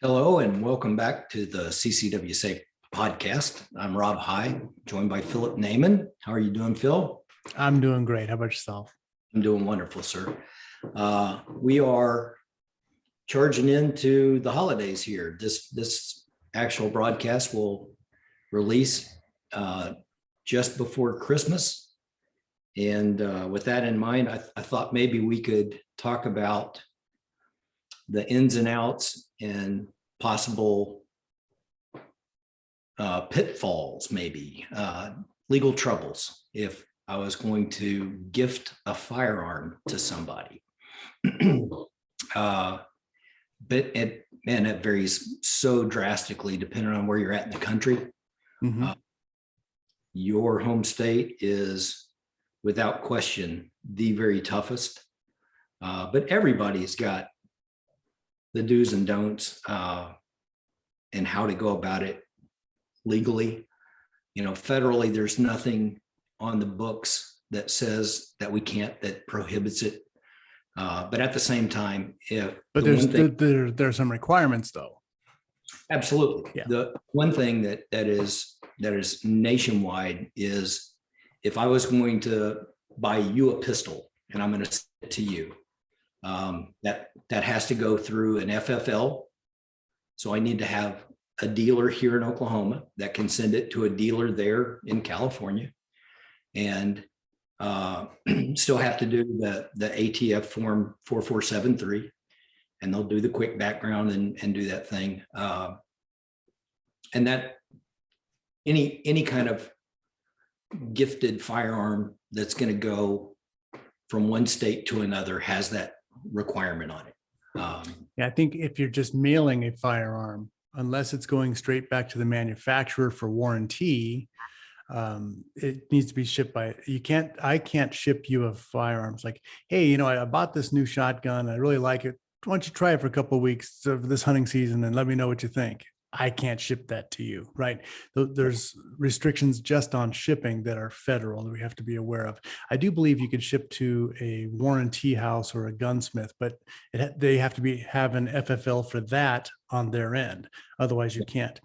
Hello and welcome back to the CCW Safe podcast. I'm Rob High, joined by Phillip Naman. How are you doing, Phil? I'm doing great. How about yourself? I'm doing wonderful, sir. We are charging into the holidays here. This actual broadcast will release just before Christmas. And with that in mind, I thought maybe we could talk about the ins and outs and possible pitfalls, maybe legal troubles if I was going to gift a firearm to somebody. But it varies so drastically depending on where you're at in the country. Mhm. Your home state is without question the very toughest, but everybody's got the do's and don'ts and how to go about it legally. Federally, there's nothing on the books that says that we can't, that prohibits it. But at the same time, But there are some requirements though. absolutely, Yeah. the one thing that is nationwide is if I was going to buy you a pistol and I'm going to send it to you, that has to go through an FFL. So I need to have a dealer here in Oklahoma that can send it to a dealer there in California, and still have to do the ATF form 4473, and they'll do the quick background and do that thing. And that any kind of gifted firearm that's going to go from one state to another has that requirement on it. Yeah, I think if you're just mailing a firearm, unless it's going straight back to the manufacturer for warranty, it needs to be shipped by. I can't ship you a firearms like, hey, I bought this new shotgun. I really like it. Why don't you try it for a couple of weeks of this hunting season and let me know what you think. I can't ship that to you, right? There's restrictions just on shipping that are federal that we have to be aware of. I do believe you could ship to a warranty house or a gunsmith, but they have to have an FFL for that on their end. Otherwise, you can't.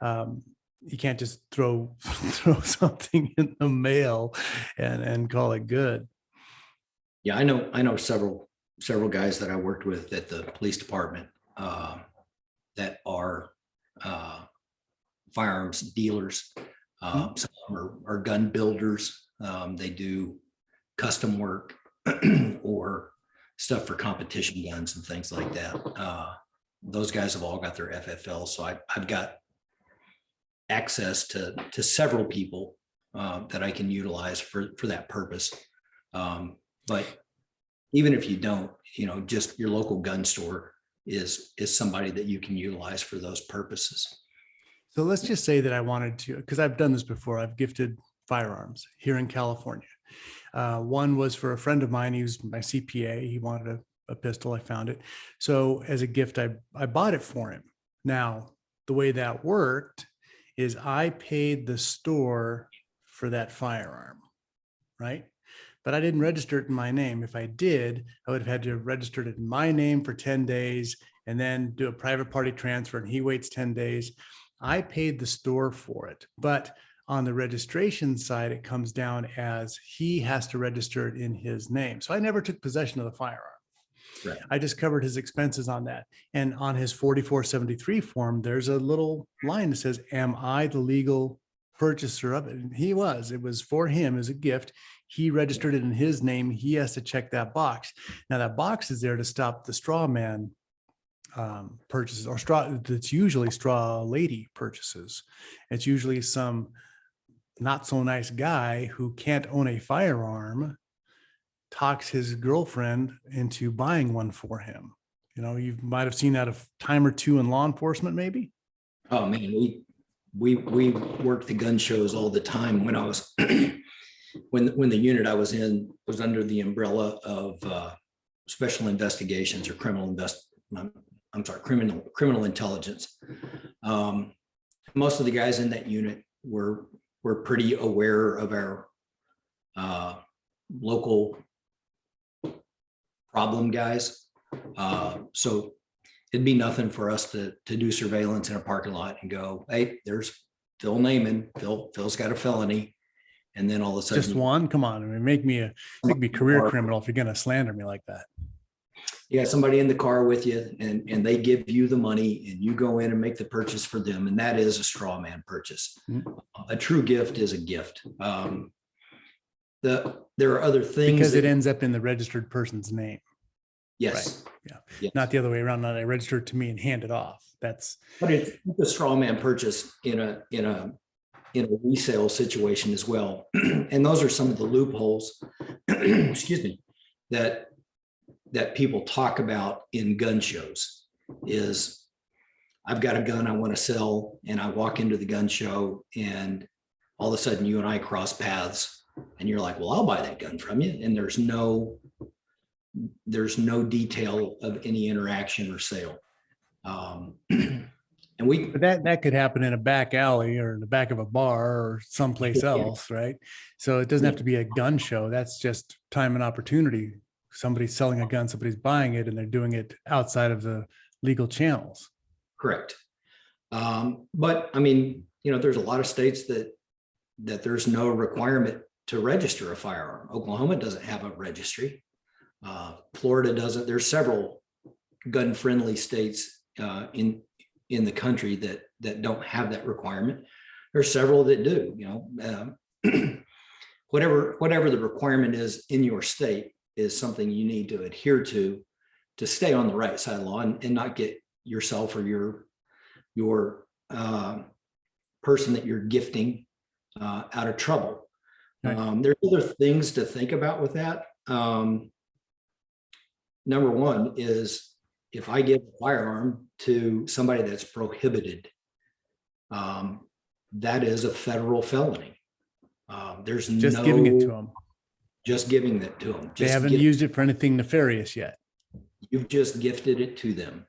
You can't just throw something in the mail and call it good. Yeah, I know several guys that I worked with at the police department that are firearms dealers. Some of them are gun builders. They do custom work or stuff for competition guns and things like that. Those guys have all got their FFL, so I've got access to several people that I can utilize for that purpose. But even if you don't, just your local gun store is somebody that you can utilize for those purposes. So let's just say that I wanted to, because I've done this before. I've gifted firearms here in California. One was for a friend of mine. He was my CPA. He wanted a pistol. I found it. So as a gift, I bought it for him. Now, the way that worked is I paid the store for that firearm, right? But I didn't register it in my name. If I did, I would have had to have registered it in my name for 10 days and then do a private party transfer, and he waits 10 days. I paid the store for it, but on the registration side, it comes down as he has to register it in his name. So I never took possession of the firearm. Right. I just covered his expenses on that. And on his 4473 form, there's a little line that says, am I the legal purchaser of it? And he was. It was for him as a gift. He registered it in his name. He has to check that box. Now that box is there to stop the straw man purchases, or that's usually straw lady purchases. It's usually some not so nice guy who can't own a firearm talks his girlfriend into buying one for him. You might have seen that a time or two in law enforcement, maybe. Oh man, we worked the gun shows all the time when I was when the unit I was in was under the umbrella of special investigations or criminal intelligence. Most of the guys in that unit were pretty aware of our local problem guys. So it'd be nothing for us to do surveillance in a parking lot and go, hey, there's Phil Naman. Phil's got a felony. And then all of a sudden, Just one? Come on. I mean, make me a career criminal if you're going to slander me like that. you got somebody in the car with you and they give you the money and you go in and make the purchase for them. And that is a straw man purchase. A true gift is a gift. There are other things. Because it ends up in the registered person's name. Yes. Right. Yeah. Yes. Not the other way around. Not I register it to me and hand it off. But it's a straw man purchase in a resale situation as well. And those are some of the loopholes, excuse me, that people talk about in gun shows. Is I've got a gun I want to sell, and I walk into the gun show, and all of a sudden you and I cross paths, and you're like, well, I'll buy that gun from you. And there's no detail of any interaction or sale. And but that could happen in a back alley or in the back of a bar or someplace else, right? So it doesn't have to be a gun show. That's just time and opportunity. Somebody's selling a gun, somebody's buying it, and they're doing it outside of the legal channels. Correct. But I mean, there's a lot of states that there's no requirement to register a firearm. Oklahoma doesn't have a registry. Florida doesn't. There's several gun-friendly states in the country that don't have that requirement. There's several that do. Whatever the requirement is in your state is something you need to adhere to stay on the right side of the law and not get yourself or your person that you're gifting out of trouble. Right. There's other things to think about with that. Number one is if I give a firearm to somebody that's prohibited, that is a federal felony. There's just giving it to them. Just giving it to them. They haven't used it for anything nefarious yet. You've just gifted it to them.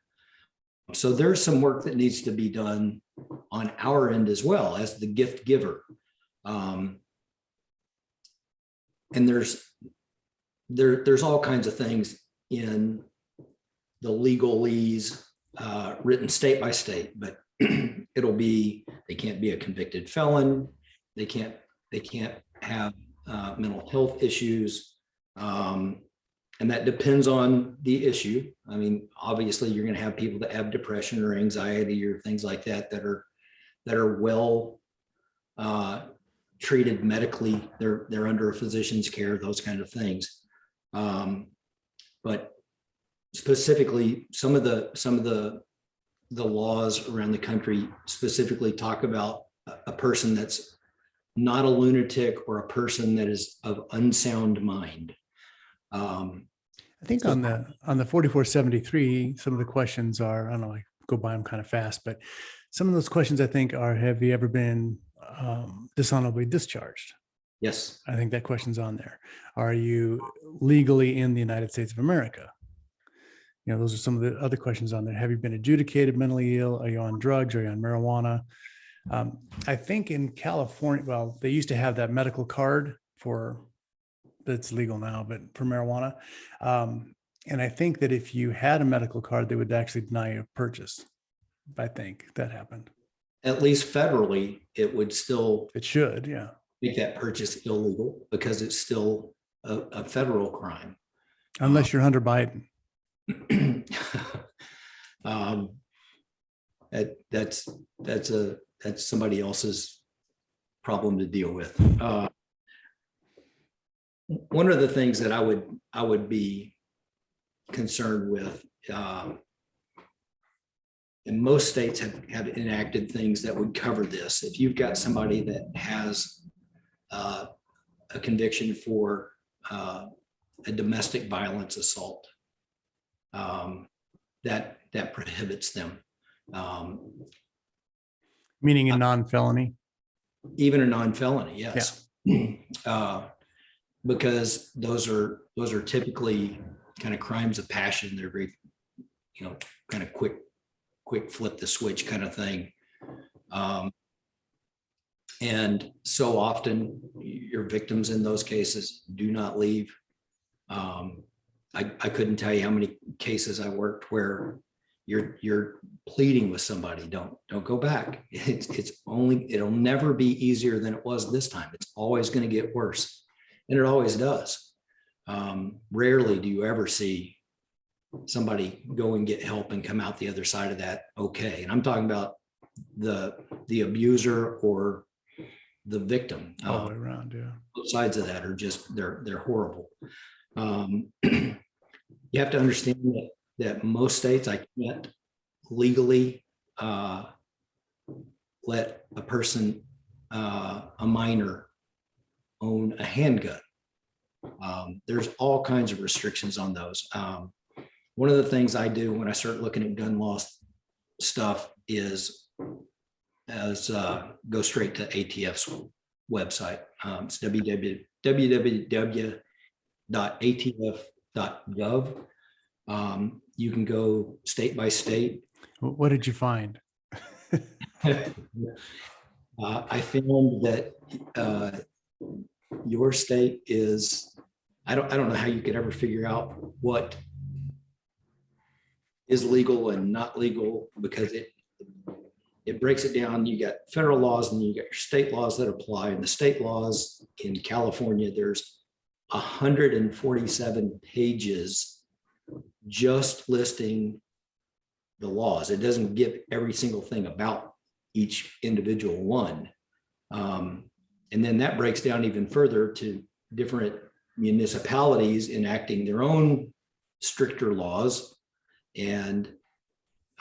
So there's some work that needs to be done on our end as well as the gift giver. And there's all kinds of things in the legalese written state by state, but it'll be, they can't be a convicted felon. They can't have mental health issues. And that depends on the issue. I mean, obviously you're going to have people that have depression or anxiety or things like that are well treated medically. They're under a physician's care, those kind of things. But specifically, some of the laws around the country specifically talk about a person that's not a lunatic or a person that is of unsound mind. I think on the 4473, some of the questions are, I don't know, I go by them kind of fast, but some of those questions I think are, have you ever been dishonorably discharged? Yes. I think that question's on there. Are you legally in the United States of America? Those are some of the other questions on there. Have you been adjudicated mentally ill? Are you on drugs? Are you on marijuana? I think in California, well, they used to have that medical card that's legal now, but for marijuana. And I think that if you had a medical card, they would actually deny you a purchase. I think that happened. At least federally, it should, yeah, make that purchase illegal because it's still a federal crime. Unless you're Hunter Biden. That's somebody else's problem to deal with. One of the things that I would be concerned with, and most states have enacted things that would cover this. If you've got somebody that has a conviction for a domestic violence assault, that prohibits them. Meaning a non-felony? Even a non-felony, yes. Yeah. Because those are typically kind of crimes of passion. They're very, kind of quick flip the switch kind of thing. And so often your victims in those cases do not leave. I couldn't tell you how many cases I worked where, you're pleading with somebody, don't go back. It'll never be easier than it was this time. It's always going to get worse, and it always does. Rarely do you ever see somebody go and get help and come out the other side of that okay. And I'm talking about the abuser or the victim. All the way around, yeah. Both sides of that are just they're horrible. You have to understand that most states, I can't legally let a person, a minor, own a handgun. There's all kinds of restrictions on those. One of the things I do when I start looking at gun law stuff is go straight to ATF's website. It's www.atf.gov. You can go state by state. What did you find? I found that your state is, I don't know how you could ever figure out what is legal and not legal, because it breaks it down. You got federal laws and you got your state laws that apply. And the state laws in California, there's 147 pages just listing the laws. It doesn't give every single thing about each individual one. And then that breaks down even further to different municipalities enacting their own stricter laws. And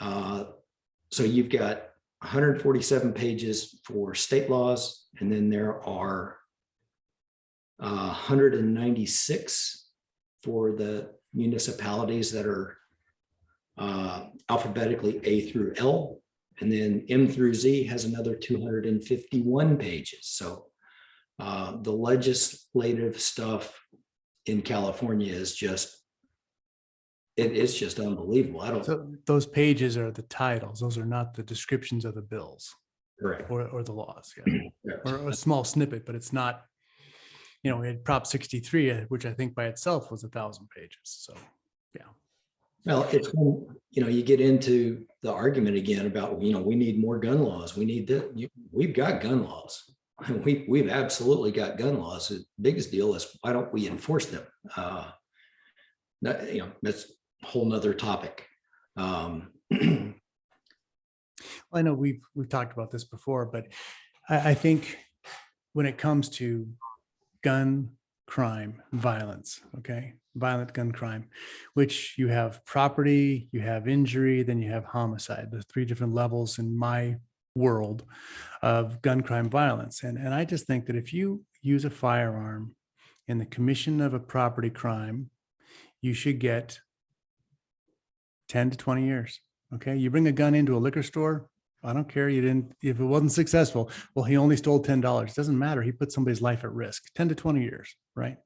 so you've got 147 pages for state laws, and then there are 196 for the municipalities that are alphabetically A through L, and then M through Z has another 251 pages. So the legislative stuff in California is just, it's just unbelievable. So those pages are the titles. Those are not the descriptions of the bills. Correct. Or the laws, yeah. Or a small snippet, but it's not, we had Prop 63, which I think by itself was 1,000 pages. So, yeah. Well, it's when, you get into the argument again about, we need more gun laws. We need that. We've got gun laws. We've absolutely got gun laws. The biggest deal is, why don't we enforce them? That's a whole nother topic. I know we've talked about this before, but I think when it comes to gun crime, violence, okay, violent gun crime, which you have property, you have injury, then you have homicide, the three different levels in my world of gun crime violence. And I just think that if you use a firearm in the commission of a property crime, you should get 10 to 20 years. Okay. You bring a gun into a liquor store, I don't care. You didn't, if it wasn't successful, well, he only stole $10. It doesn't matter. He put somebody's life at risk, 10 to 20 years, right?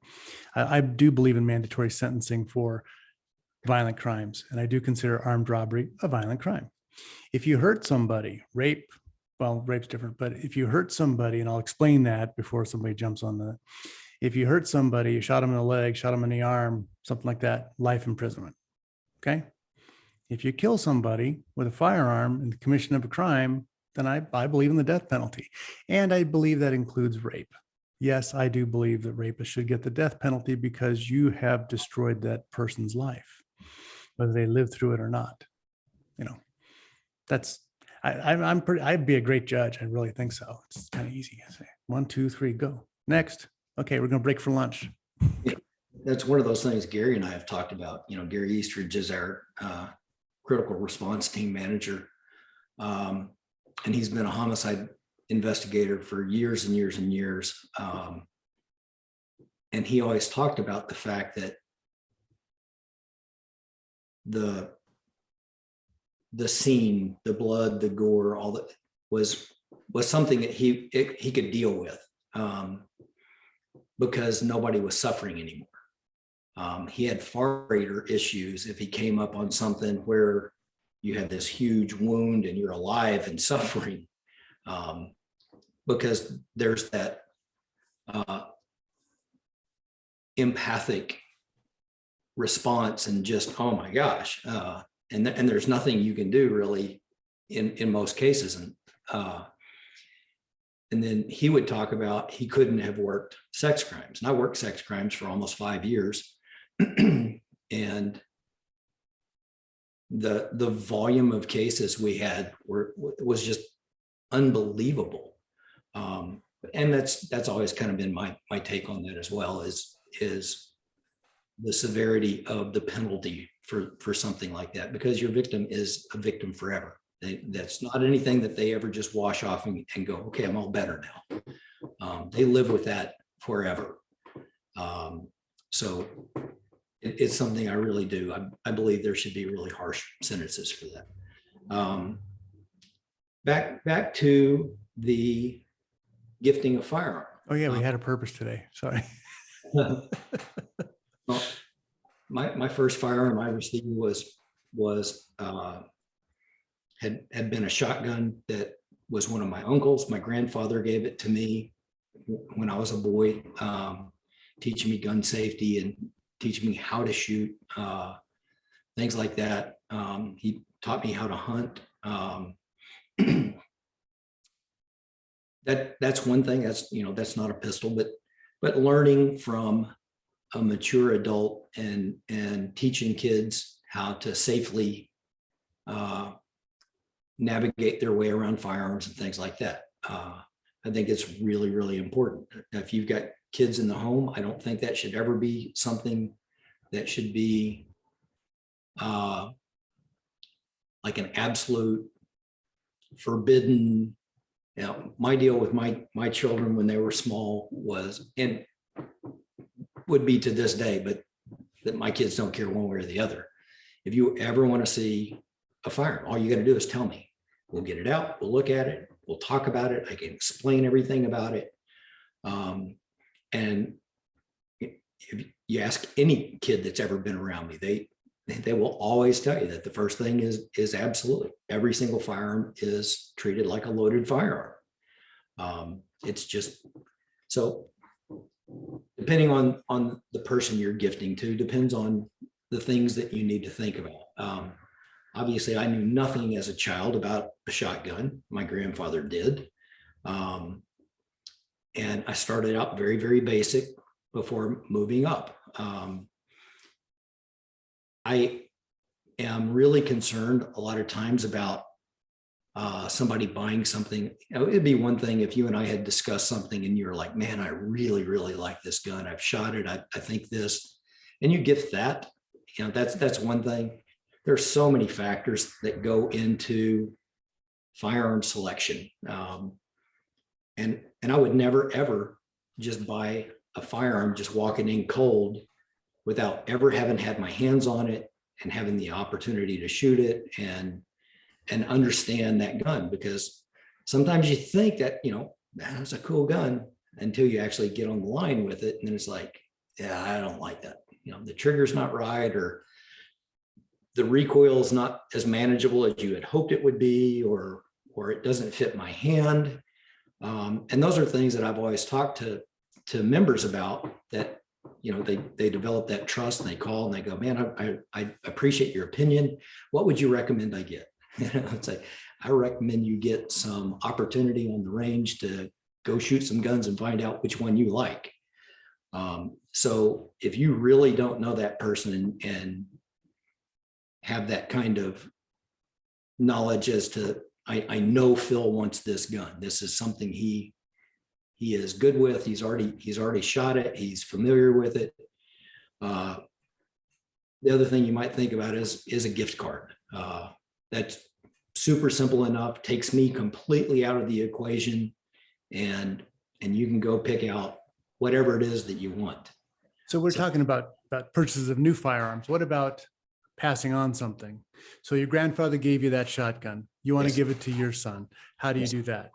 I do believe in mandatory sentencing for violent crimes. And I do consider armed robbery a violent crime. If you hurt somebody, rape, well, rape's different, but if you hurt somebody, and I'll explain that before somebody jumps on that. If you hurt somebody, you shot him in the leg, shot him in the arm, something like that, life imprisonment. Okay. If you kill somebody with a firearm in the commission of a crime, then I believe in the death penalty. And I believe that includes rape. Yes, I do believe that rapists should get the death penalty because you have destroyed that person's life, whether they live through it or not. That's, I'd be a great judge. I really think so. It's kind of easy. I say 1, 2, 3, go. Next. Okay, we're going to break for lunch. Yeah, that's one of those things Gary and I have talked about. Gary Eastridge is our critical response team manager. And he's been a homicide investigator for years and years and years. And he always talked about the fact that the scene, the blood, the gore, all that was something that he could deal with, because nobody was suffering anymore. He had far greater issues if he came up on something where you had this huge wound and you're alive and suffering, because there's that empathic response and just, oh my gosh. and there's nothing you can do really in most cases. And then he would talk about he couldn't have worked sex crimes. And I worked sex crimes for almost 5 years. And the volume of cases we had was just unbelievable. And that's always kind of been my take on that as well, is the severity of the penalty for something like that, because your victim is a victim forever. That's not anything that they ever just wash off and go, okay, I'm all better now. They live with that forever. So it's something I really do. I believe there should be really harsh sentences for that. Back to the gifting of firearm. Oh yeah, we had a purpose today. Sorry. Well, my first firearm I received was had been a shotgun that was one of my uncles. My grandfather gave it to me when I was a boy, teaching me gun safety and teaching me how to shoot, things like that. He taught me how to hunt. That's one thing. That's not a pistol, but learning from a mature adult and teaching kids how to safely navigate their way around firearms and things like that. I think it's really, really important. If you've got kids in the home, I don't think that should ever be something that should be like an absolute forbidden. My deal with my children when they were small was, and would be to this day, but that my kids don't care one way or the other. If you ever want to see a firearm, all you got to do is tell me. We'll get it out. We'll look at it. We'll talk about it. I can explain everything about it. And if you ask any kid that's ever been around me, they will always tell you that the first thing is absolutely every single firearm is treated like a loaded firearm. It's just so. Depending on the person you're gifting to, depends on the things that you need to think about. Obviously, I knew nothing as a child about a shotgun. My grandfather did. And I started out very, very basic before moving up. I am really concerned a lot of times about somebody buying something. It'd be one thing if you and I had discussed something and you're like, man, I really, really like this gun. I've shot it. I think this, and you gift that, that's one thing. There's so many factors that go into firearm selection. And I would never, ever just buy a firearm, just walking in cold without ever having had my hands on it and having the opportunity to shoot it and understand that gun, because sometimes you think that, that's a cool gun until you actually get on the line with it. And then it's like, yeah, I don't like that. The trigger's not right, or the recoil is not as manageable as you had hoped it would be, or it doesn't fit my hand. And those are things that I've always talked to members about, that, they develop that trust and they call and they go, man, I appreciate your opinion. What would you recommend I get? It's like, I recommend you get some opportunity on the range to go shoot some guns and find out which one you like. So if you really don't know that person and have that kind of knowledge as to, I know Phil wants this gun. This is something he is good with. He's already shot it. He's familiar with it. The other thing you might think about is a gift card. That's super simple enough, takes me completely out of the equation, and you can go pick out whatever it is that you want. So we're talking about purchases of new firearms. What about passing on something? So your grandfather gave you that shotgun. You want to give it to your son. How do you do that?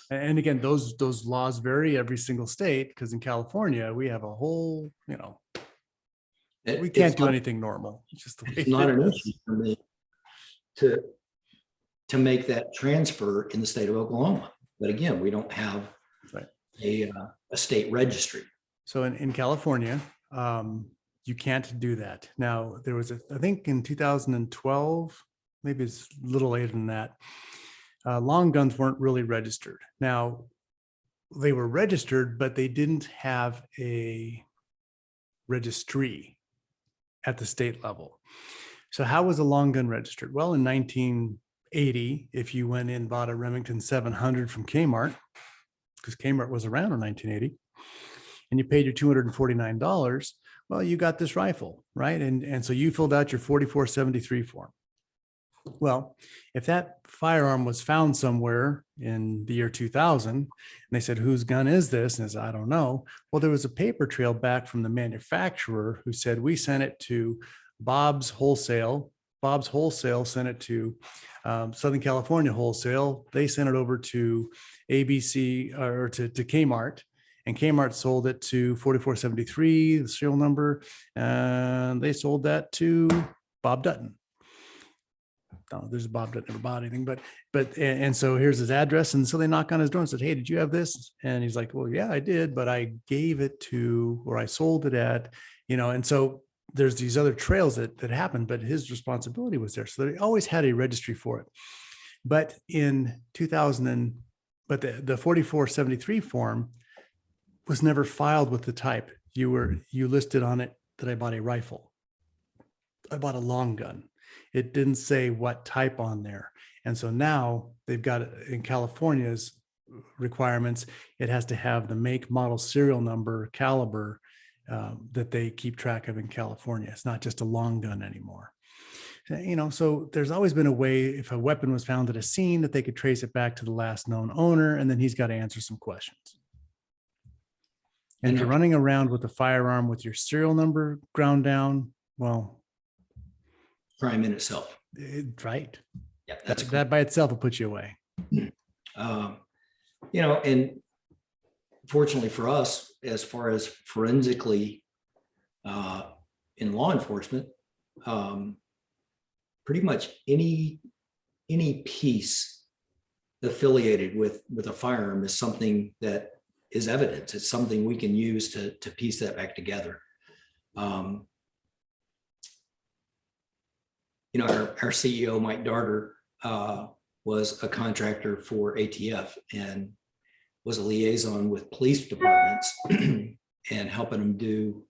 And again, those laws vary every single state, because in California, we have a whole, we can't do anything normal. It's just the way it's not an issue for me to make that transfer in the state of Oklahoma. But again, we don't have a state registry. So in California, You can't do that. Now, there was I think in 2012, maybe it's a little later than that, long guns weren't really registered. Now, they were registered, but they didn't have a registry at the state level. So how was a long gun registered? Well, in 1980, if you went in and bought a Remington 700 from Kmart, because Kmart was around in 1980, and you paid your $249, well, you got this rifle, right? And so you filled out your 4473 form. Well, if that firearm was found somewhere in the year 2000, and they said, whose gun is this? And I said, I don't know. Well, there was a paper trail back from the manufacturer who said, we sent it to Bob's Wholesale. Bob's Wholesale sent it to Southern California Wholesale. They sent it over to ABC or to Kmart. And Kmart sold it to 4473, the serial number, and they sold that to Bob Dutton. No, there's a Bob Dutton never bought anything, and so here's his address. And so they knock on his door and said, hey, did you have this? And he's like, well, yeah, I did, but I gave it to, or I sold it at, and so there's these other trails that happened, but his responsibility was there. So they always had a registry for it. But in 2000, the 4473 form was never filed with the type. You listed on it that I bought a rifle. I bought a long gun. It didn't say what type on there. And so now they've got, in California's requirements, it has to have the make, model, serial number, caliber that they keep track of in California. It's not just a long gun anymore. So there's always been a way, if a weapon was found at a scene, that they could trace it back to the last known owner, and then he's got to answer some questions. And if you're running around with a firearm with your serial number ground down, well, crime in itself. Right. Yeah, that by itself will put you away. And fortunately for us, as far as forensically in law enforcement, pretty much any piece affiliated with a firearm is something that is evidence. It's something we can use to piece that back together. Our CEO, Mike Darter, was a contractor for ATF and was a liaison with police departments and helping them do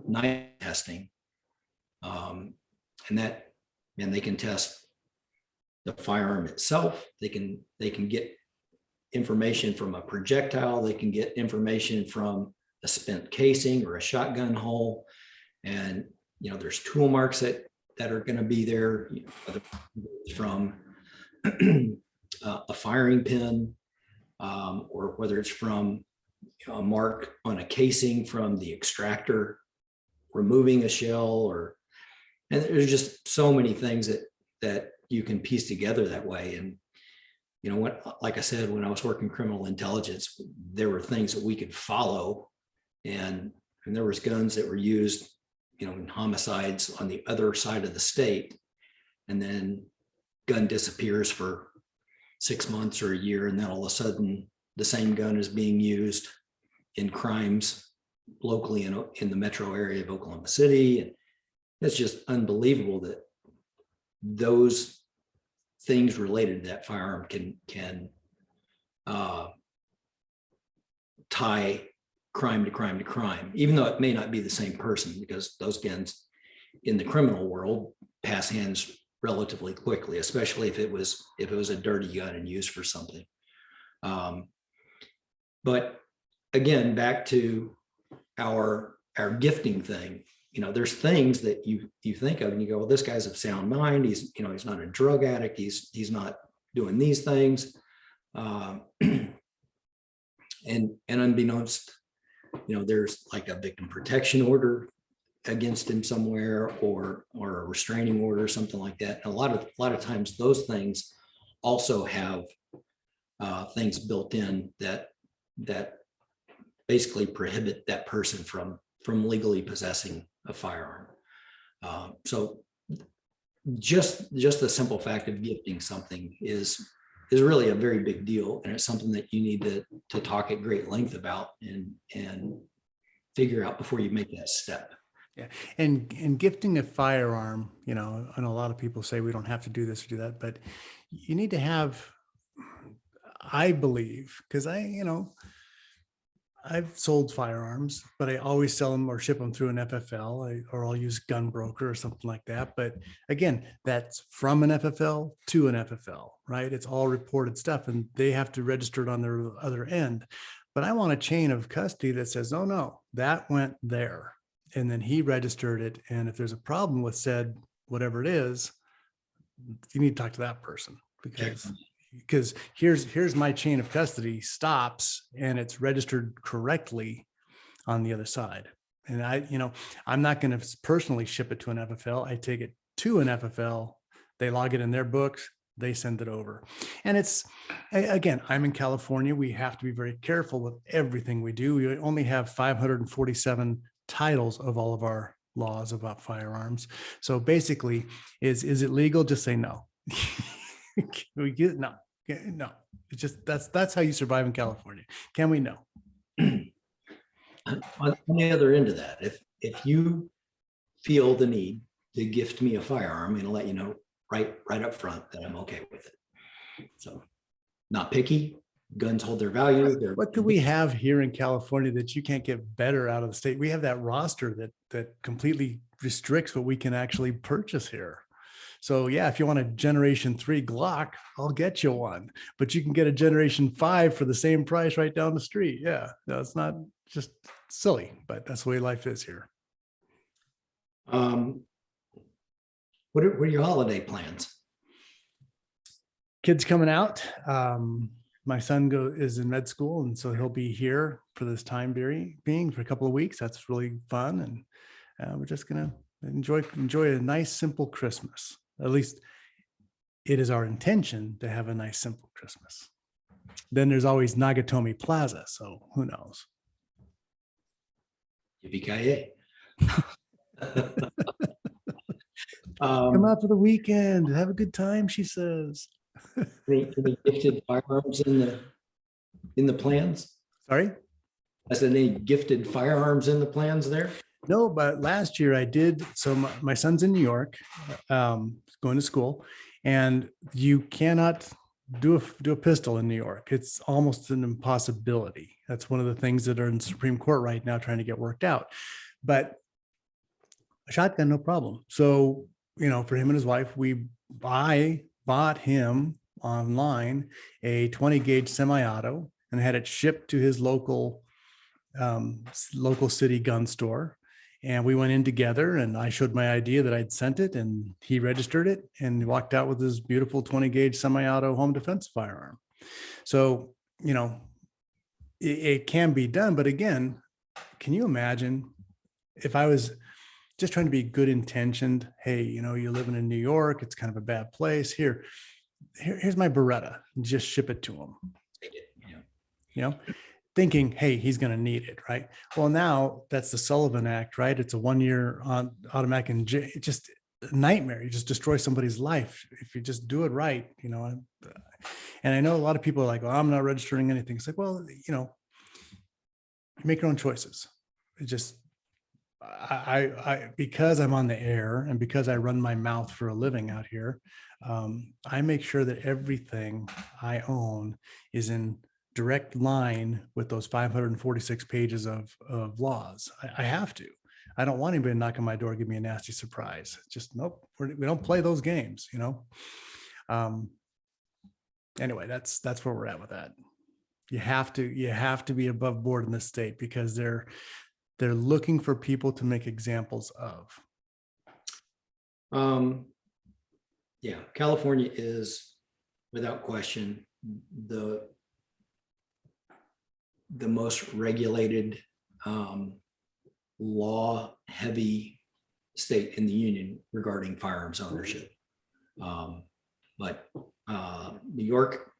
night testing. And they can test the firearm itself. They can get information from a projectile. They can get information from a spent casing or a shotgun hull. And, there's tool marks that are going to be there, whether it's from a firing pin or whether it's from a mark on a casing from the extractor removing a shell, and there's just so many things that you can piece together that way. And like I said, when I was working criminal intelligence, there were things that we could follow, and there was guns that were used in homicides on the other side of the state, and then gun disappears for 6 months or a year, and then all of a sudden the same gun is being used in crimes locally in the metro area of Oklahoma City. And it's just unbelievable that those things related to that firearm can tie crime to crime to crime, even though it may not be the same person, because those guns in the criminal world pass hands relatively quickly, especially if it was a dirty gun and used for something. But again, back to our gifting thing, there's things that you think of and you go, well, this guy's of sound mind. He's not a drug addict. He's not doing these things. And unbeknownst, there's like a victim protection order against him somewhere, or a restraining order or something like that. And a lot of times those things also have things built in that basically prohibit that person from legally possessing a firearm. So just the simple fact of gifting something is really a very big deal, and it's something that you need to talk at great length about and figure out before you make that step. Yeah. And gifting a firearm, you know, and a lot of people say we don't have to do this or do that, but you need to have, I believe, because I've sold firearms, but I always sell them or ship them through an FFL, or I'll use gun broker or something like that. But again, that's from an FFL to an FFL, right? It's all reported stuff and they have to register it on their other end. But I want a chain of custody that says, oh no, that went there. And then he registered it. And if there's a problem with said, whatever it is, you need to talk to that person Check. because here's my chain of custody stops and it's registered correctly on the other side. And I'm not going to personally ship it to an FFL. I take it to an FFL. They log it in their books. They send it over. And it's, again, I'm in California. We have to be very careful with everything we do. We only have 547 titles of all of our laws about firearms. So basically, is it legal? Just say no. We get no. It's just that's how you survive in California. Can we? No. On the other end of that, if you feel the need to gift me a firearm, I'm going to let you know right up front that I'm okay with it. So, not picky. Guns hold their value. What do we have here in California that you can't get better out of the state? We have that roster that completely restricts what we can actually purchase here. So yeah, if you want a Generation 3 Glock, I'll get you one, but you can get a Generation 5 for the same price right down the street. Yeah, no, it's not, just silly, but that's the way life is here. What are your holiday plans? Kids coming out. My son is in med school, and so he'll be here for this time being for a couple of weeks. That's really fun, and we're just gonna enjoy a nice, simple Christmas. At least it is our intention to have a nice, simple Christmas. Then there's always Nagatomi Plaza, so who knows? Yippee-ki-yay. Come out for the weekend, have a good time, she says. Any gifted firearms in the plans? Sorry? Is there any gifted firearms in the plans there? No, but last year I did. So my son's in New York, going to school, and you cannot do a pistol in New York. It's almost an impossibility. That's one of the things that are in the Supreme Court right now trying to get worked out. But a shotgun, no problem. So, for him and his wife, I bought him online a 20 gauge semi-auto and had it shipped to his local city gun store. And we went in together and I showed my idea that I'd sent it and he registered it and walked out with his beautiful 20 gauge semi-auto home defense firearm. So, it can be done. But again, can you imagine if I was just trying to be good intentioned? Hey, you're living in New York. It's kind of a bad place. Here's my Beretta. Just ship it to him. Thinking, hey, he's going to need it, right? Well, now that's the Sullivan Act, right? It's a 1 year on automatic, and it's just a nightmare. You just destroy somebody's life if you just do it right, And I know a lot of people are like, well, I'm not registering anything. It's like, well, you make your own choices. It just, I because I'm on the air and because I run my mouth for a living out here, I make sure that everything I own is in direct line with those 546 pages of laws. I have to. I don't want anybody to knock on my door and give me a nasty surprise. Just nope. We don't play those games, Anyway, that's where we're at with that. You have to be above board in this state because they're looking for people to make examples of. Yeah, California is without question the most regulated, law heavy state in the union regarding firearms ownership. But New York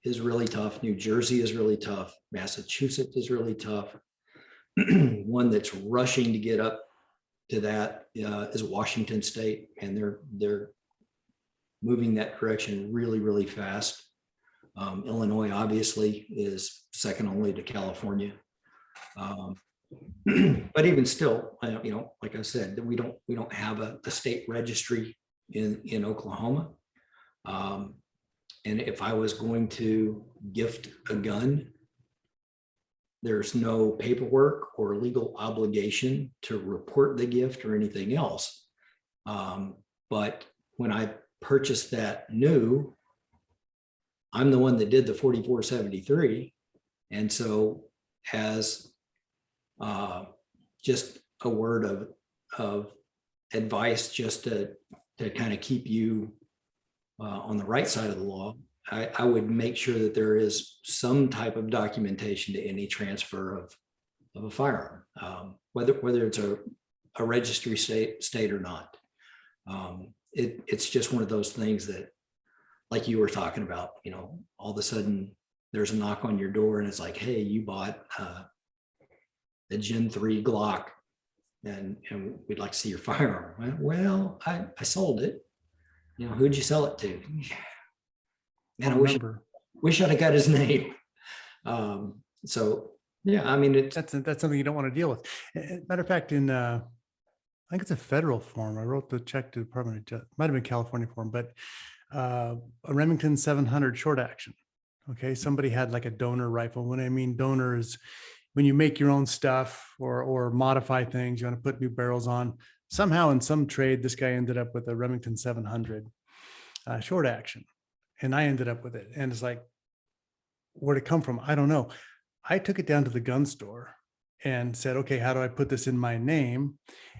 is really tough. New Jersey is really tough. Massachusetts is really tough. One that's rushing to get up to that is Washington State, and they're moving that direction really, really fast. Illinois obviously is second only to California. But even still, like I said, that we don't have a state registry in Oklahoma. And if I was going to gift a gun, there's no paperwork or legal obligation to report the gift or anything else. But when I purchased that new, I'm the one that did the 4473. And so as just a word of advice, just to kind of keep you on the right side of the law, I would make sure that there is some type of documentation to any transfer of a firearm, whether it's a registry state or not. It's just one of those things that, like you were talking about, all of a sudden there's a knock on your door and it's like, hey, you bought a Gen 3 Glock and we'd like to see your firearm. Well, I sold it. Who'd you sell it to? Man, I wish I'd have got his name. So yeah, I mean, that's something you don't want to deal with. Matter of fact, in I think it's a federal form. I wrote the check to the Department of Justice. Might have been California form, but a Remington 700 short action. Okay, somebody had like a donor rifle. When I mean donor is when you make your own stuff or modify things, you want to put new barrels on. Somehow in some trade, this guy ended up with a Remington 700 short action. And I ended up with it. And it's like, where'd it come from? I don't know. I took it down to the gun store and said, okay, how do I put this in my name?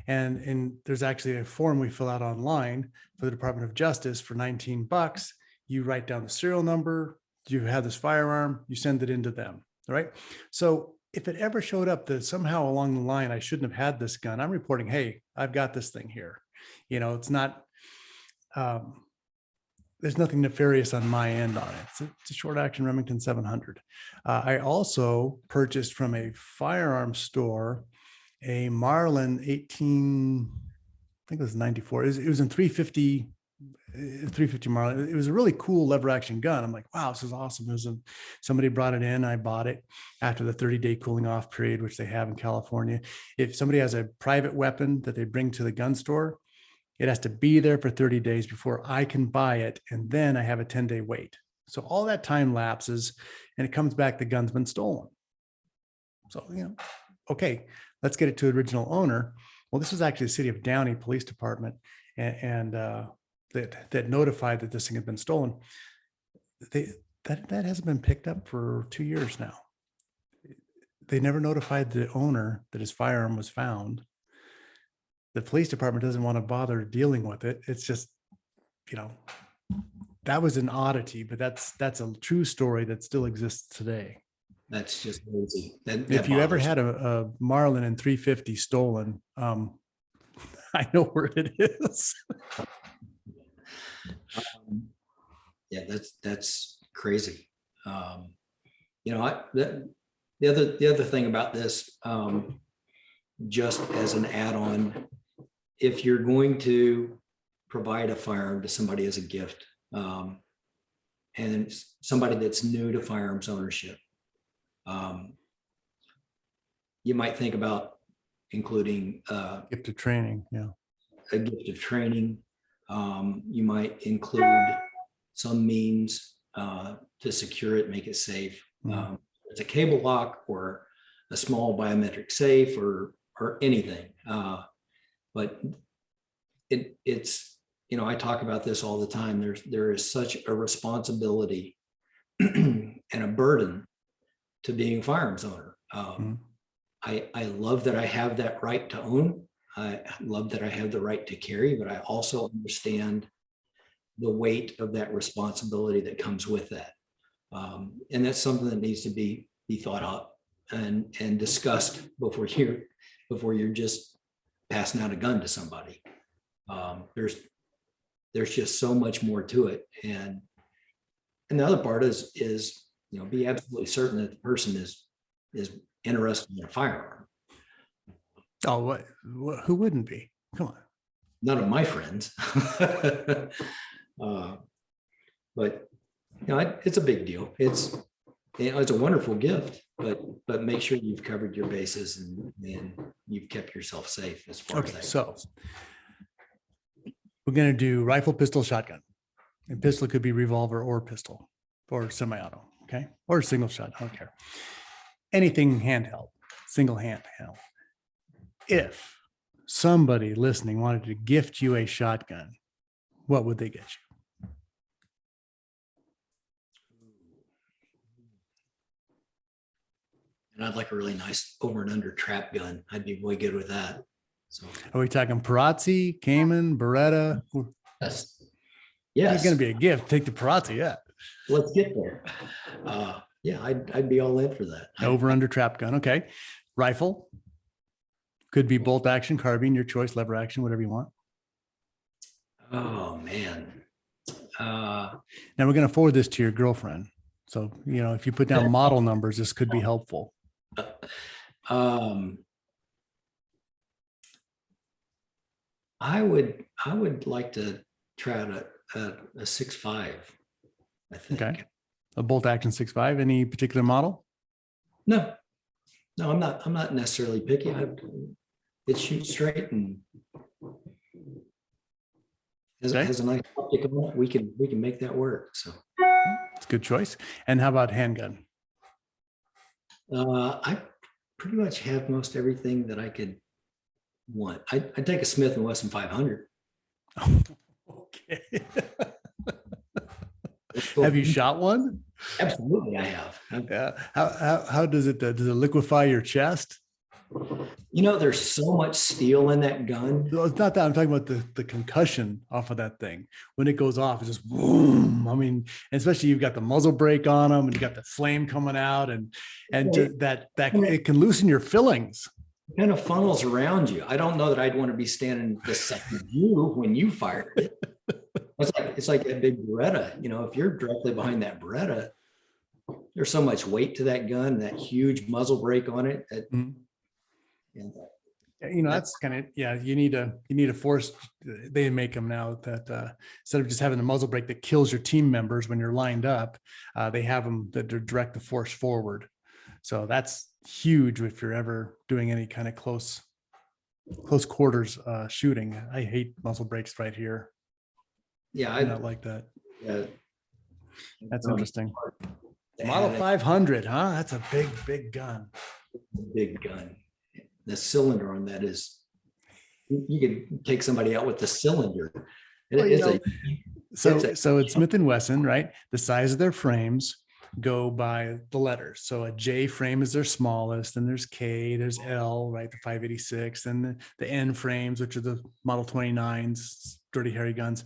And there's actually a form we fill out online for the Department of Justice for $19. You write down the serial number, you have this firearm, you send it into them. All right. So if it ever showed up that somehow along the line, I shouldn't have had this gun, I'm reporting, hey, I've got this thing here. It's not, there's nothing nefarious on my end on it. It's a short action Remington 700. I also purchased from a firearm store a Marlin 18, I think it was 94. It was in 350 Marlin. It was a really cool lever action gun. I'm like, wow, this is awesome. Somebody brought it in. I bought it after the 30-day cooling off period, which they have in California. If somebody has a private weapon that they bring to the gun store, it has to be there for 30 days before I can buy it. And then I have a 10-day wait. So all that time lapses and it comes back, the gun's been stolen. So, okay, let's get it to original owner. Well, this was actually the City of Downey Police Department and that notified that this thing had been stolen. That hasn't been picked up for 2 years now. They never notified the owner that his firearm was found. The police department doesn't want to bother dealing with it. It's just, that was an oddity, but that's a true story that still exists today. That's just crazy. If you ever had a Marlin in 350 stolen, I know where it is. Yeah, that's crazy. The other thing about this, just as an add-on, if you're going to provide a firearm to somebody as a gift, and somebody that's new to firearms ownership, you might think about including Gift of training, a gift of training. You might include some means to secure it, make it safe. It's a cable lock or a small biometric safe or anything. But it's, I talk about this all the time. There is such a responsibility and a burden to being a firearms owner. I love that I have that right to own. I love that I have the right to carry, but I also understand the weight of that responsibility that comes with that. And that's something that needs to be thought out and discussed before you're just passing out a gun to somebody. There's just so much more to it. And the other part is, be absolutely certain that the person is interested in a firearm. Oh, who wouldn't be? Come on. None of my friends. But it's a big deal. it's a wonderful gift, but make sure you've covered your bases and you've kept yourself safe as far as Okay, that so goes. we're going to do rifle, pistol, shotgun. And pistol could be revolver or pistol or semi-auto, okay? Or single shot, I don't care. Anything handheld, single handheld. If somebody listening wanted to gift you a shotgun, what would they get you? And I'd like a really nice over and under trap gun. I'd be way good with that. So Are we talking Parazzi, Cayman, Beretta? yes, It's going to be a gift. Take the Parazzi, yeah. let's get there. Yeah, I'd be all in for that. Over under trap gun, okay. Rifle could be bolt action, carbine, your choice, lever action, whatever you want. Oh man. Now we're going to forward this to your girlfriend. So, if you put down model numbers, this could be helpful. I would like to try out a 6.5, I think. Okay. A bolt action 6.5, any particular model? No, I'm not necessarily picky. It shoots straight and has a nice optic on it. We can make that work. So It's a good choice. And how about handgun? I pretty much have most everything that I could want. I'd take a Smith & Wesson 500. Okay. Have you shot one? Absolutely, I have. Yeah. How does it liquefy your chest? There's so much steel in that gun. No, it's not that. I'm talking about the concussion off of that thing. When it goes off, it's just boom. I mean, especially you've got the muzzle brake on them and you got the flame coming out and that it can loosen your fillings. It kind of funnels around you. I don't know that I'd want to be standing beside you when you fired it. It's like a big Beretta. If you're directly behind that Beretta, there's so much weight to that gun, that huge muzzle brake on it. That's kind of, you need a force. They make them now that instead of just having the muzzle brake that kills your team members when you're lined up, they have them that direct the force forward. So that's huge if you're ever doing any kind of close quarters shooting. I hate muzzle brakes right here. Yeah, I don't like that. Yeah, That's interesting. Model 500, huh? That's a big gun. Big gun. The cylinder on that is, you could take somebody out with the cylinder. So it's Smith & Wesson, right? The size of their frames go by the letters. So a J frame is their smallest, and there's K, there's L, right? The 586, and the N frames, which are the Model 29s, Dirty Harry guns.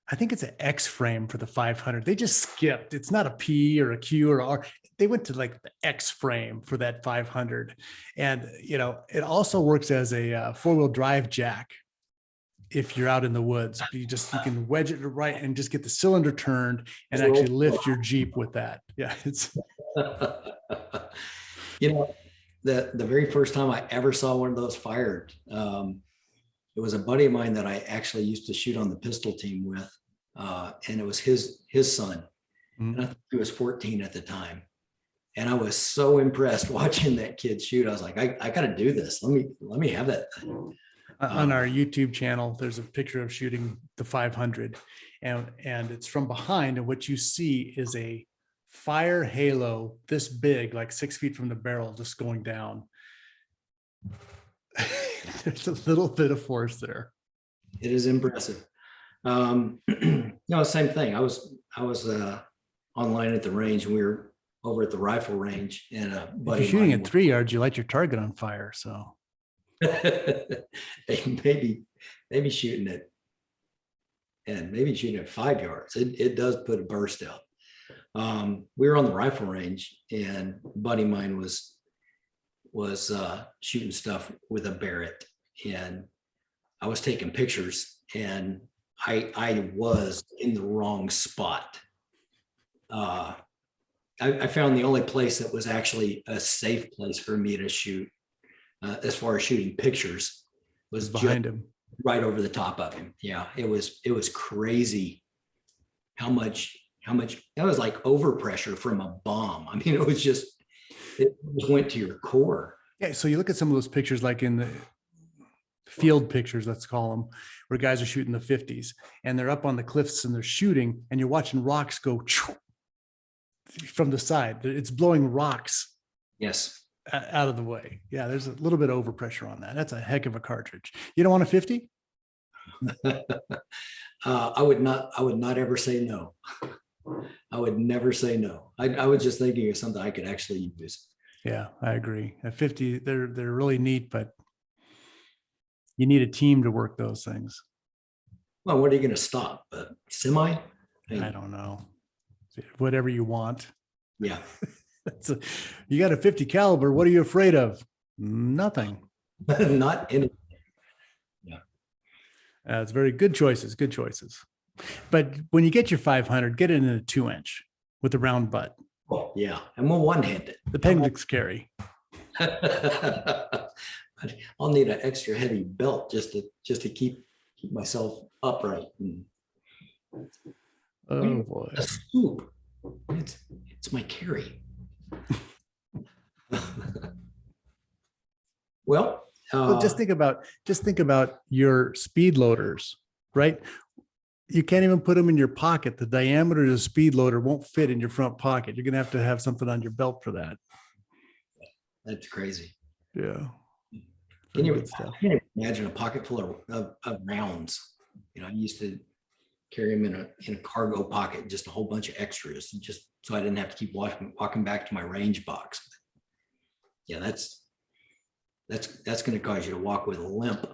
I think it's an X frame for the 500. They just skipped. It's not a P or a Q or R. They went to like the X frame for that 500. And, it also works as a 4-wheel drive jack. If you're out in the woods, you can wedge it right and just get the cylinder turned and actually lift your Jeep with that. Yeah. It's the very first time I ever saw one of those fired, it was a buddy of mine that I actually used to shoot on the pistol team with, and it was his son. And I think he was 14 at the time. And I was so impressed watching that kid shoot. I was like, I got to do this. Let me have that thing. On our YouTube channel, there's a picture of shooting the 500, and it's from behind, and what you see is a fire halo this big, like 6 feet from the barrel, just going down. There's a little bit of force there. It is impressive. Same thing. I was online at the range, and we were over at the rifle range, and a buddy. If you're shooting at 3 yards, you light your target on fire. So maybe shooting it, and maybe shooting at 5 yards. It does put a burst out. We were on the rifle range, and a buddy of mine was shooting stuff with a Barrett, and I was taking pictures, and I was in the wrong spot. I found the only place that was actually a safe place for me to shoot, as far as shooting pictures, was behind him, right over the top of him. Yeah, it was crazy how much how much that was like overpressure from a bomb. I mean, it just went to your core. Yeah. So you look at some of those pictures, like in the field pictures, let's call them, where guys are shooting the 50s and they're up on the cliffs and they're shooting and you're watching rocks go from the side. It's blowing rocks Yes. out of the way. Yeah, there's a little bit of overpressure on that. That's a heck of a cartridge. You don't want a 50? I would not ever say no. I would never say no. I was just thinking of something I could actually use. Yeah, I agree. At 50, they're really neat, but you need a team to work those things. Well, what are you going to stop? Semi? I don't know. Whatever you want. Yeah. You got a 50 caliber. What are you afraid of? Nothing. Not any. Yeah. It's very good choices. Good choices. But when you get your 500, get it in a 2-inch with a round butt. Oh, yeah. And we'll one-hand it. The pendants carry. I'll need an extra heavy belt just to keep myself upright. Oh boy. A scoop. It's my carry. Well, just think about your speed loaders, right? You can't even put them in your pocket. The diameter of the speed loader won't fit in your front pocket. You're going to have something on your belt for that. That's crazy. Yeah. Can you imagine a pocket full of rounds? You know, I used to carry them in a cargo pocket, just a whole bunch of extras, just so I didn't have to keep walking back to my range box. Yeah, that's going to cause you to walk with a limp.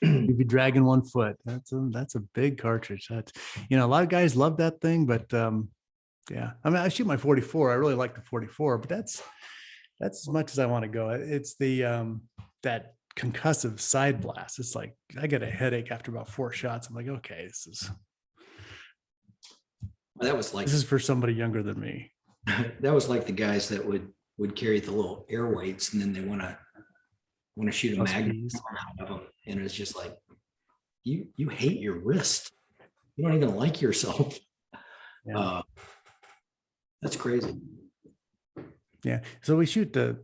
You'd be dragging one foot. That's a big cartridge. That's, a lot of guys love that thing, but yeah. I mean, I shoot my 44. I really like the 44, but that's as much as I want to go. It's the that concussive side blast. It's like I get a headache after about 4 shots. I'm like, okay, this is for somebody younger than me. That was like the guys that would carry the little air weights and then they want to shoot a magnet out of them, and it's just like you hate your wrist. You don't even like yourself. Yeah. That's crazy. Yeah. So we shoot the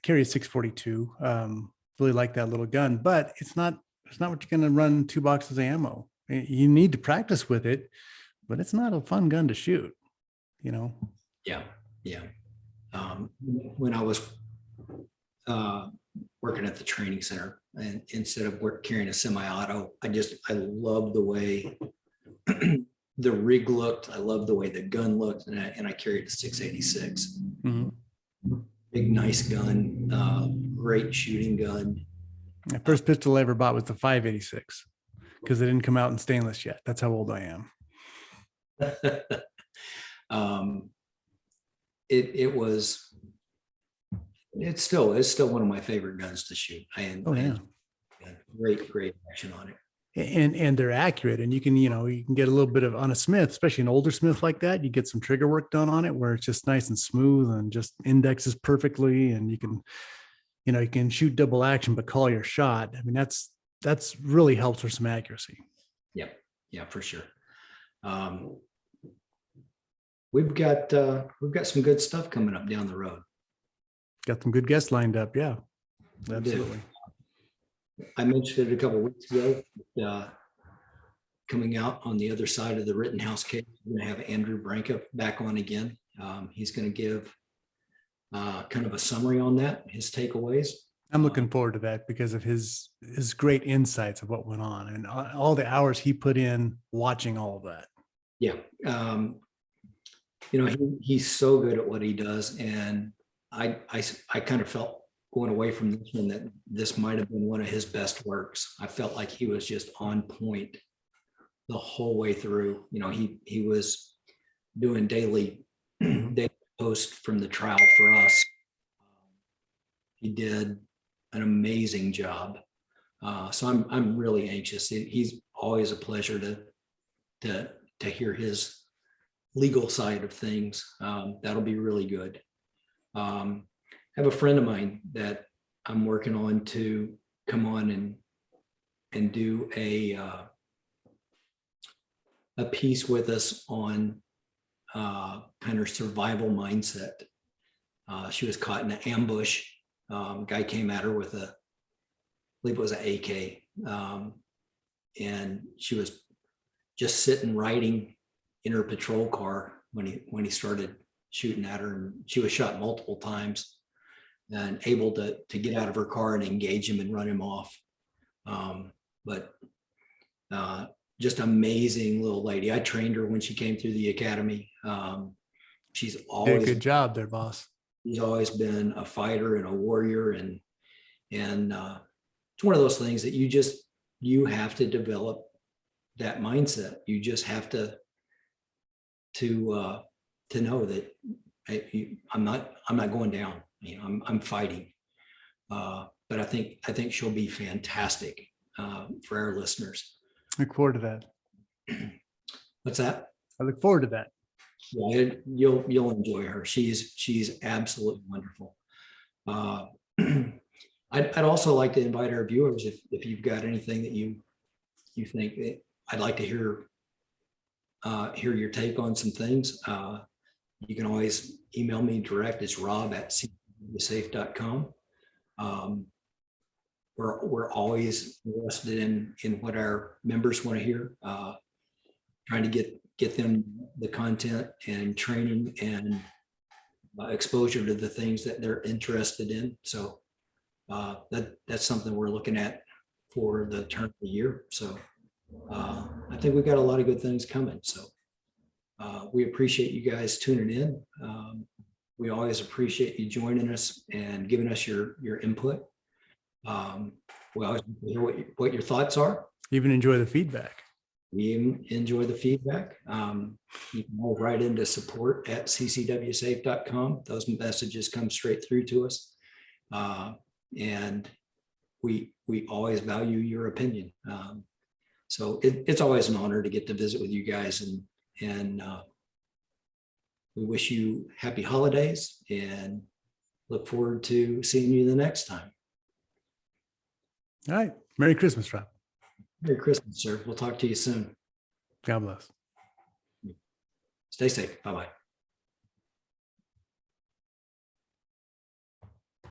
carry a 642. Really like that little gun, but it's not what you're going to run 2 boxes of ammo. You need to practice with it, but it's not a fun gun to shoot, Yeah. Yeah. When I was working at the training center, and instead of carrying a semi-auto, I love the way the rig looked. I love the way the gun looked, and I carried a 686. Mm-hmm. Big, nice gun, great shooting gun. The first pistol I ever bought was the 586 because they didn't come out in stainless yet. That's how old I am. It's still one of my favorite guns to shoot. I had great action on it. And they're accurate, and you can get a little bit of on a Smith, especially an older Smith like that. You get some trigger work done on it where it's just nice and smooth and just indexes perfectly, and you can shoot double action but call your shot. I mean, that's really helps for some accuracy. Yeah, for sure. We've got some good stuff coming up down the road. Got some good guests lined up. Yeah, absolutely. I mentioned it a couple of weeks ago. Coming out on the other side of the Rittenhouse case, we're going to have Andrew Branca back on again. He's going to give kind of a summary on that, his takeaways. I'm looking forward to that because of his great insights of what went on and all the hours he put in watching all of that. Yeah. He's so good at what he does. And I kind of felt going away from this one that this might have been one of his best works. I felt like he was just on point the whole way through. He was doing daily posts from the trial for us. He did an amazing job. So I'm really anxious. He's always a pleasure to hear his legal side of things. That'll be really good. I have a friend of mine that I'm working on to come on and do a a piece with us on kind of survival mindset. She was caught in an ambush. Guy came at her with I believe it was an AK. And she was just sitting writing in her patrol car when he started shooting at her, and she was shot multiple times and able to get out of her car and engage him and run him off. But just amazing little lady. I trained her when she came through the academy. She's Did a always good job there, boss. She's always been a fighter and a warrior, and it's one of those things that you have to develop that mindset. You just have to know that I'm not going down. You know, I'm fighting. But I think she'll be fantastic for our listeners. Look forward to that. What's that? I look forward to that. Yeah, you'll enjoy her. She's absolutely wonderful. I'd also like to invite our viewers, if you've got anything that you think that I'd like to hear your take on some things. You can always email me direct. It's rob@ccwsafe.com. We're always interested in what our members want to hear, trying to get them the content and training and exposure to the things that they're interested in. So that's something we're looking at for the turn of the year. So I think we've got a lot of good things coming. So we appreciate you guys tuning in. We always appreciate you joining us and giving us your input. We always hear what your thoughts are. Even enjoy the feedback. We enjoy the feedback. You can all write into support@ccwsafe.com. Those messages come straight through to us. And we always value your opinion. So it's always an honor to get to visit with you guys, and we wish you happy holidays and look forward to seeing you the next time. All right. Merry Christmas, Rob. Merry Christmas, sir. We'll talk to you soon. God bless. Stay safe. Bye-bye.